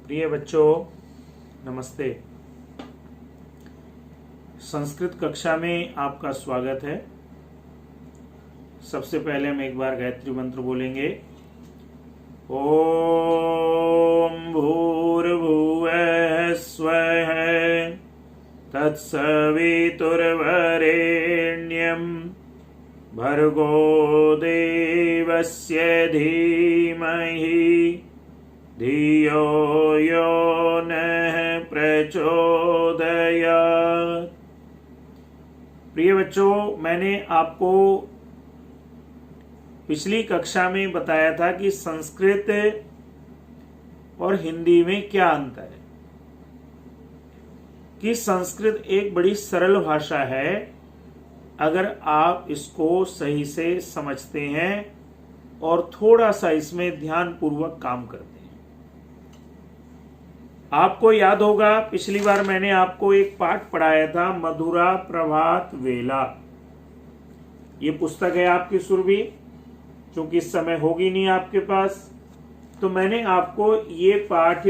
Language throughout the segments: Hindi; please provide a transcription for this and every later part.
प्रिय बच्चों, नमस्ते। संस्कृत कक्षा में आपका स्वागत है। सबसे पहले हम एक बार गायत्री मंत्र बोलेंगे। ओम भूर्भुवः स्वः तत्सवितुर्वरेण्यं भर्गो देवस्य धीमहि धियो यो नः प्रचोदयात्। प्रिय बच्चों, मैंने आपको पिछली कक्षा में बताया था कि संस्कृत और हिंदी में क्या अंतर है, कि संस्कृत एक बड़ी सरल भाषा है अगर आप इसको सही से समझते हैं और थोड़ा सा इसमें ध्यानपूर्वक काम करते हैं। आपको याद होगा पिछली बार मैंने आपको एक पाठ पढ़ाया था, मधुरा प्रभात वेला। ये पुस्तक है आपकी सुरभि, क्योंकि इस समय होगी नहीं आपके पास, तो मैंने आपको ये पाठ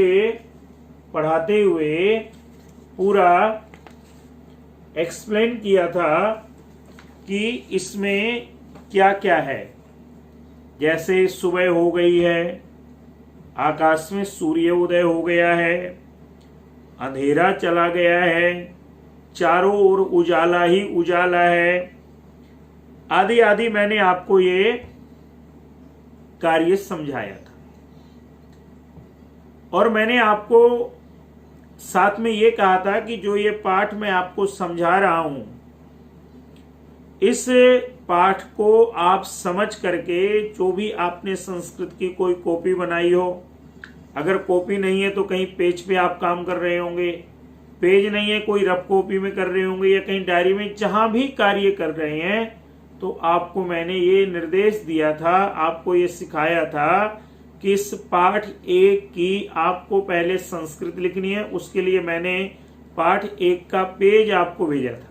पढ़ाते हुए पूरा एक्सप्लेन किया था कि इसमें क्या क्या है। जैसे सुबह हो गई है, आकाश में सूर्य उदय हो गया है, अंधेरा चला गया है, चारों ओर उजाला ही उजाला है, आदि आदि मैंने आपको ये कार्य समझाया था। और मैंने आपको साथ में ये कहा था कि जो ये पाठ मैं आपको समझा रहा हूं, इस पाठ को आप समझ करके जो भी आपने संस्कृत की कोई कॉपी बनाई हो, अगर कॉपी नहीं है तो कहीं पेज पे आप काम कर रहे होंगे, पेज नहीं है कोई रफ कॉपी में कर रहे होंगे, या कहीं डायरी में, जहां भी कार्य कर रहे हैं, तो आपको मैंने ये निर्देश दिया था, आपको ये सिखाया था कि इस पाठ 1 की आपको पहले संस्कृत लिखनी है। उसके लिए मैंने पाठ 1 का पेज आपको भेजा था,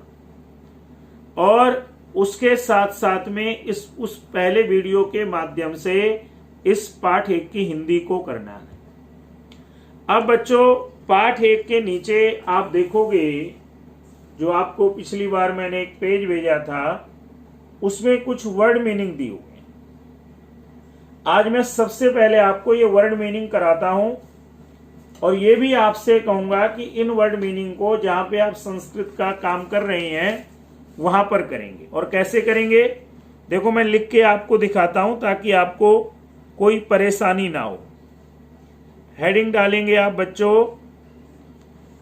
और उसके साथ साथ में उस पहले वीडियो के माध्यम से इस पाठ 1 की हिंदी को करना है। अब बच्चों, पाठ 1 के नीचे आप देखोगे, जो आपको पिछली बार मैंने एक पेज भेजा था, उसमें कुछ वर्ड मीनिंग दी हुई है। आज मैं सबसे पहले आपको ये वर्ड मीनिंग कराता हूं, और ये भी आपसे कहूंगा कि इन वर्ड मीनिंग को जहां पे आप संस्कृत का काम कर रहे हैं वहां पर करेंगे। और कैसे करेंगे, देखो मैं लिख के आपको दिखाता हूं ताकि आपको कोई परेशानी ना हो। हेडिंग डालेंगे आप बच्चों,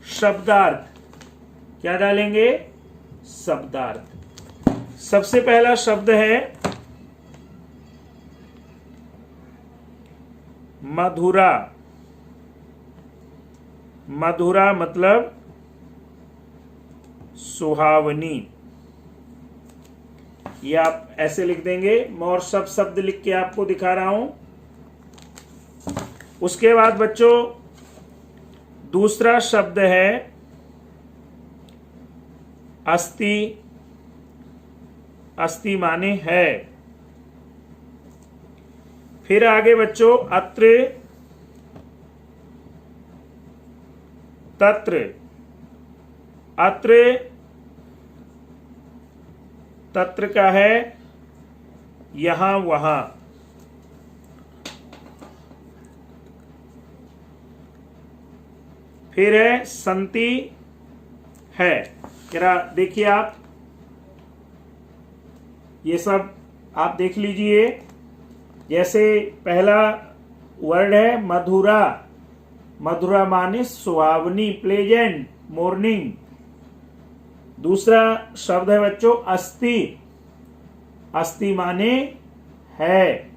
शब्दार्थ। क्या डालेंगे? शब्दार्थ। सबसे पहला शब्द है मधुरा। मधुरा मतलब सुहावनी। ये आप ऐसे लिख देंगे, मैं और सब शब्द लिख के आपको दिखा रहा हूं। उसके बाद बच्चों दूसरा शब्द है अस्ति। अस्ति माने है। फिर आगे बच्चों अत्र, तत्र। अत्र तत्र का है यहां वहां। फिर है संति है। जरा देखिए आप, ये सब आप देख लीजिए। जैसे पहला वर्ड है मधुरा। मधुरा माने सुहावनी, प्लेजेंट, मॉर्निंग। दूसरा शब्द है बच्चों अस्ति। अस्ति माने है।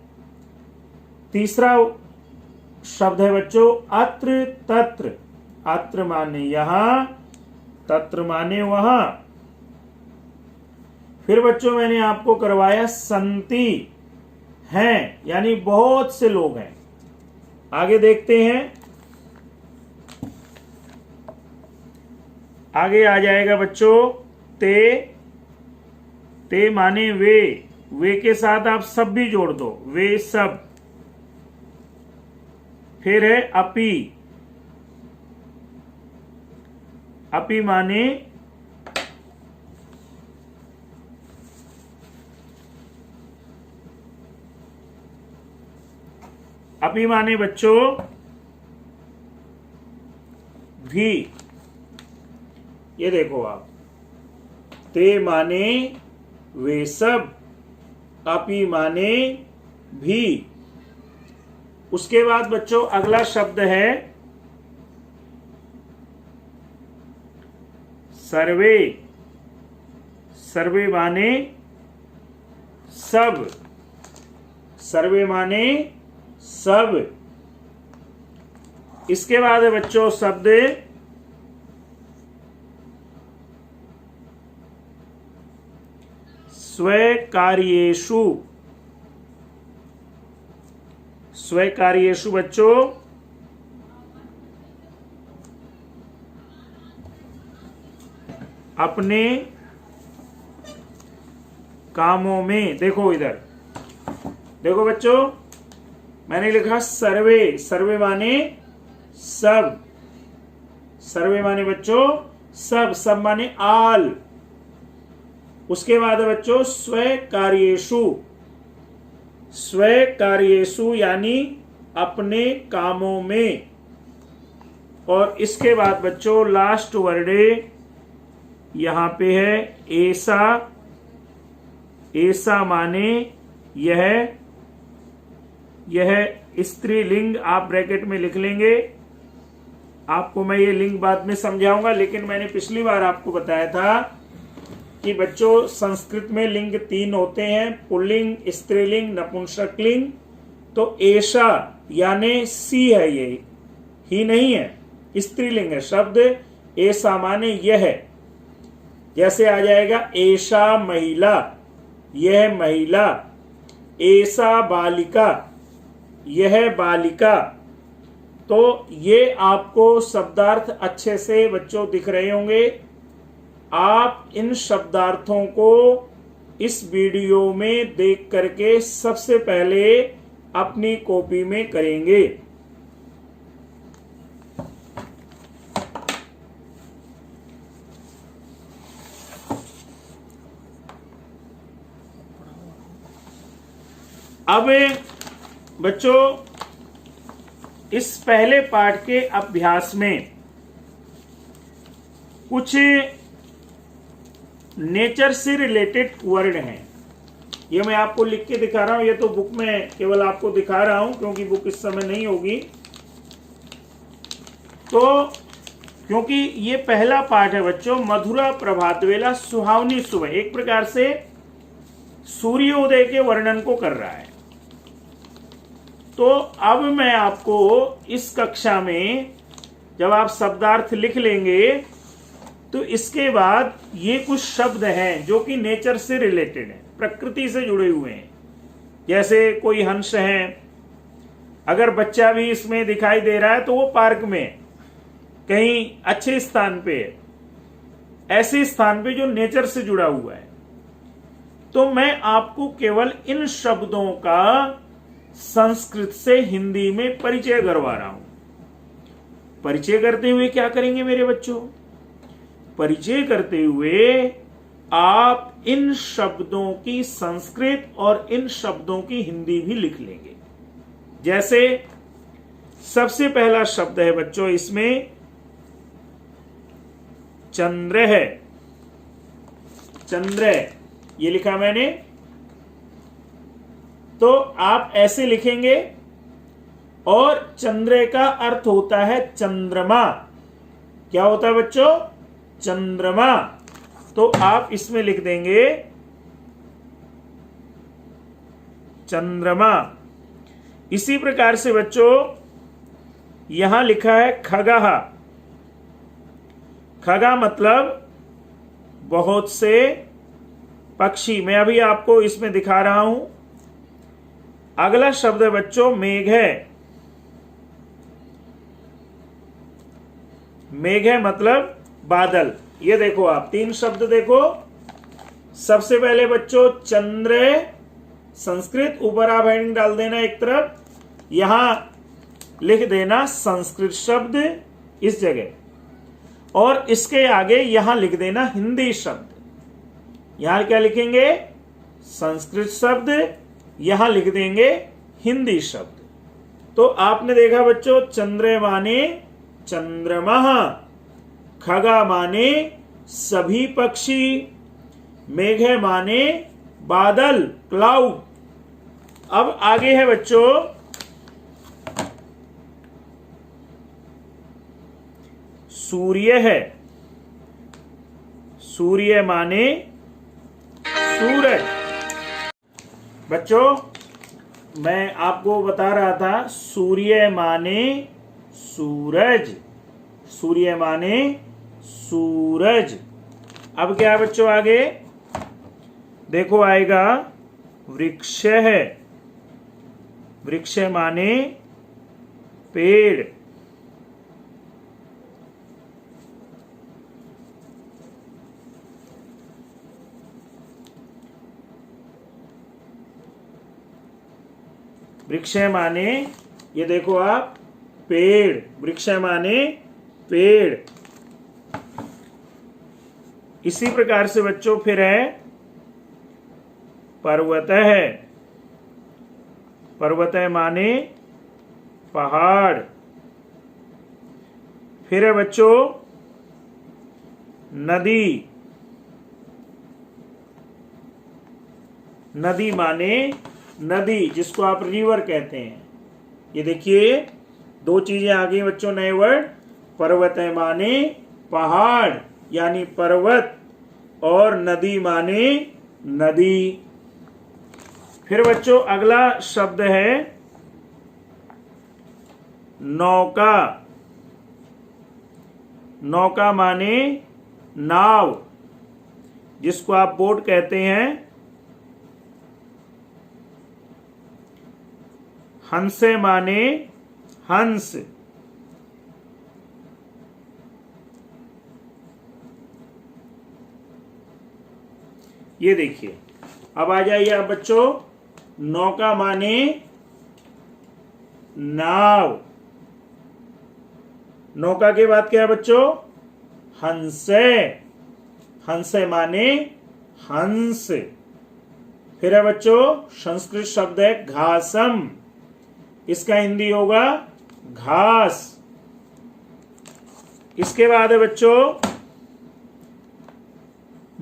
तीसरा शब्द है बच्चों अत्र तत्र। अत्र माने यहां, तत्र माने वहां। फिर बच्चों मैंने आपको करवाया संति हैं, यानी बहुत से लोग हैं। आगे देखते हैं, आगे आ जाएगा बच्चों ते। ते माने वे। वे के साथ आप सब भी जोड़ दो, वे सब। फिर है अपि। अपि माने बच्चों भी। ये देखो आप, ते माने वे सब, अपि माने भी। उसके बाद बच्चों अगला शब्द है सर्वे। सर्वे माने सब, सर्वे माने सब। इसके बाद है बच्चों शब्द स्वकार्येषु। स्वकार्येषु बच्चों अपने कामों में। देखो इधर देखो बच्चों, मैंने लिखा सर्वे। सर्वे माने सब, सर्वे माने बच्चों सब, सब माने आल। उसके बाद है बच्चों स्वकार्येषु। स्वकार्येषु यानी अपने कामों में। और इसके बाद बच्चों लास्ट वर्ड यहां पे है ऐसा। ऐसा माने यह स्त्रीलिंग। आप ब्रैकेट में लिख लेंगे, आपको मैं ये लिंग बाद में समझाऊंगा। लेकिन मैंने पिछली बार आपको बताया था कि बच्चों संस्कृत में लिंग 3 होते हैं, पुल्लिंग, स्त्रीलिंग, नपुंसकलिंग। तो ऐसा यानी सी है, ये ही नहीं है, स्त्रीलिंग है शब्द। ऐसा माने यह, जैसे आ जाएगा ऐसा महिला, यह महिला। ऐसा बालिका, यह बालिका। तो ये आपको शब्दार्थ अच्छे से बच्चों दिख रहे होंगे। आप इन शब्दार्थों को इस वीडियो में देख करके सबसे पहले अपनी कॉपी में करेंगे। अब बच्चों इस पहले पाठ के अभ्यास में कुछ नेचर से रिलेटेड वर्ड हैं। ये मैं आपको लिख के दिखा रहा हूं, ये तो बुक में केवल आपको दिखा रहा हूं क्योंकि बुक इस समय नहीं होगी। तो क्योंकि ये पहला पाठ है बच्चों, मधुरा प्रभात वेला, सुहावनी सुबह। एक प्रकार से सूर्योदय के वर्णन को कर रहा है। तो अब मैं आपको इस कक्षा में जब आप शब्दार्थ लिख लेंगे तो इसके बाद ये कुछ शब्द हैं जो कि नेचर से रिलेटेड है, प्रकृति से जुड़े हुए हैं। जैसे कोई हंस है, अगर बच्चा भी इसमें दिखाई दे रहा है तो वो पार्क में कहीं अच्छे स्थान पे है, ऐसे स्थान पे जो नेचर से जुड़ा हुआ है। तो मैं आपको केवल इन शब्दों का संस्कृत से हिंदी में परिचय करवा रहा हूं। परिचय करते हुए क्या करेंगे मेरे बच्चों? परिचय करते हुए आप इन शब्दों की संस्कृत और इन शब्दों की हिंदी भी लिख लेंगे। जैसे सबसे पहला शब्द है बच्चों इसमें चंद्र है। चंद्र ये लिखा मैंने, तो आप ऐसे लिखेंगे। और चंद्र का अर्थ होता है चंद्रमा। क्या होता है बच्चों? चंद्रमा। तो आप इसमें लिख देंगे चंद्रमा। इसी प्रकार से बच्चों यहां लिखा है खगः। खगा मतलब बहुत से पक्षी। मैं अभी आपको इसमें दिखा रहा हूं। अगला शब्द है बच्चों मेघ है। मेघ है मतलब बादल। ये देखो आप 3 शब्द देखो। सबसे पहले बच्चों चंद्र संस्कृत, ऊपर आप हेडिंग डाल देना एक तरफ, यहां लिख देना संस्कृत शब्द इस जगह। और इसके आगे यहां लिख देना हिंदी शब्द। यहां क्या लिखेंगे? संस्कृत शब्द, यहां लिख देंगे हिंदी शब्द। तो आपने देखा बच्चों, चंद्र माने चंद्रमा, खगा माने सभी पक्षी, मेघ माने बादल, क्लाउड। अब आगे है बच्चों सूर्य है। सूर्य माने सूरज। बच्चों मैं आपको बता रहा था, सूर्य माने सूरज, सूर्य माने सूरज। अब क्या बच्चों आगे देखो आएगा वृक्ष है। वृक्ष माने पेड़। वृक्ष माने ये देखो आप पेड़, वृक्ष माने पेड़। इसी प्रकार से बच्चों फिर है पर्वत है। पर्वत माने पहाड़। फिर है बच्चों नदी। नदी माने नदी, जिसको आप रिवर कहते हैं। ये देखिए दो चीजें आ गई बच्चों, नए वर्ड। पर्वत माने पहाड़ यानी पर्वत, और नदी माने नदी। फिर बच्चों अगला शब्द है नौका। नौका माने नाव, जिसको आप बोट कहते हैं। हंस माने हंस। ये देखिए, अब आ जाइए आप बच्चों, नौका माने नाव। नौका के बाद क्या है बच्चों? हंसे। हंसे माने हंस। फिर है बच्चों संस्कृत शब्द है घासम, इसका हिंदी होगा घास। इसके बाद है बच्चों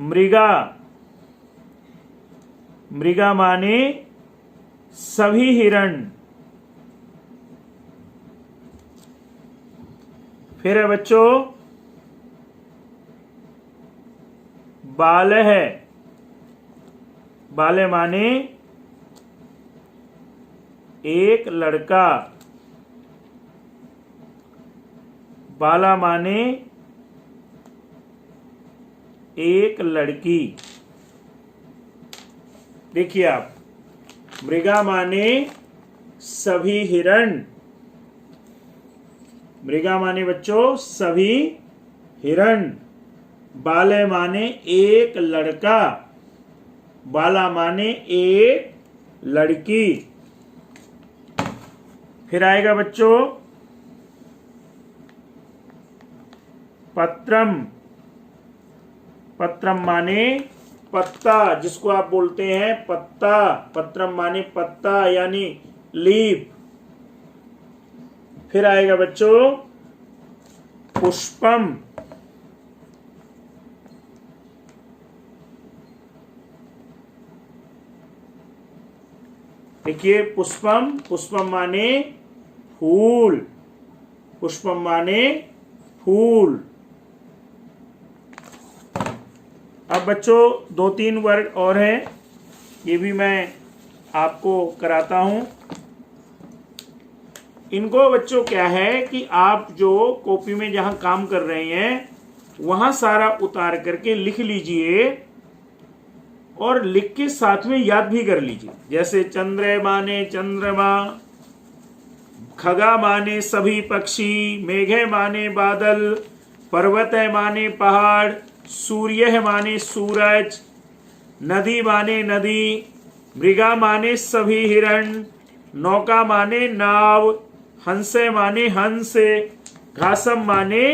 मृगा। मृगा माने सभी हिरण। फिर है बच्चों बाल है। बाले माने एक लड़का। बाला माने एक लड़की। देखिए आप, मृगा माने सभी हिरण। मृगा माने बच्चों सभी हिरण। बाले माने एक लड़का। बाला माने एक लड़की। फिर आएगा बच्चों पत्रम। पत्रम माने पत्ता, जिसको आप बोलते हैं पत्ता। पत्रम माने पत्ता यानी लीफ। फिर आएगा बच्चों पुष्पम। देखिए पुष्पम, पुष्पम माने फूल। पुष्पम माने फूल। अब बच्चों दो तीन वर्ड और हैं, ये भी मैं आपको कराता हूं। इनको बच्चों क्या है कि आप जो कॉपी में जहां काम कर रहे हैं वहां सारा उतार करके लिख लीजिए और लिख के साथ में याद भी कर लीजिए। जैसे चंद्र माने चंद्रमा, खगा माने सभी पक्षी, मेघ माने बादल, पर्वत माने पहाड़, सूर्य माने सूरज, नदी माने नदी, मृगा माने सभी हिरण, नौका माने नाव, हंसे माने हंस, घासम माने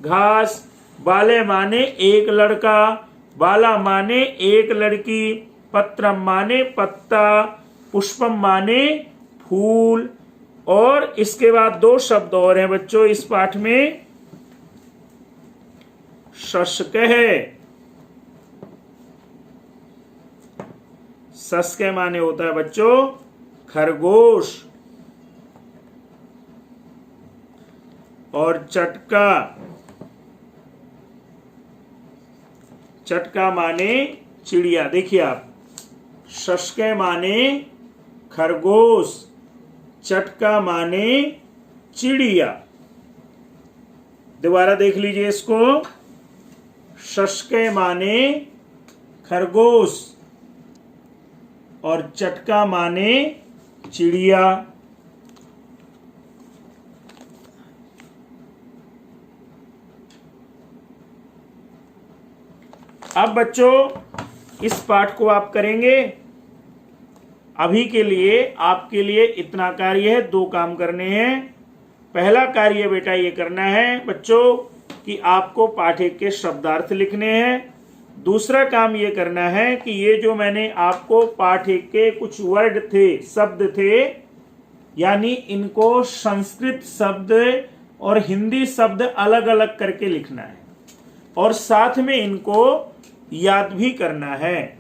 घास, बाले माने एक लड़का, बाला माने एक लड़की, पत्रम माने पत्ता, पुष्पम माने फूल। और इसके बाद दो शब्द और हैं बच्चों इस पाठ में, शशकः। शशकः माने होता है बच्चों खरगोश, और चटका, चटका माने चिड़िया। देखिए आप, शशकः माने खरगोश, चटका माने चिड़िया। दोबारा देख लीजिए इसको, शशकः माने खरगोश और चटका माने चिड़िया। अब बच्चों इस पाठ को आप करेंगे। अभी के लिए आपके लिए इतना कार्य है, दो काम करने हैं। पहला कार्य बेटा ये करना है बच्चों कि आपको पाठ एक के शब्दार्थ लिखने हैं। दूसरा काम ये करना है कि ये जो मैंने आपको पाठ एक के कुछ वर्ड थे, शब्द थे, यानी इनको संस्कृत शब्द और हिंदी शब्द अलग अलग करके लिखना है और साथ में इनको याद भी करना है।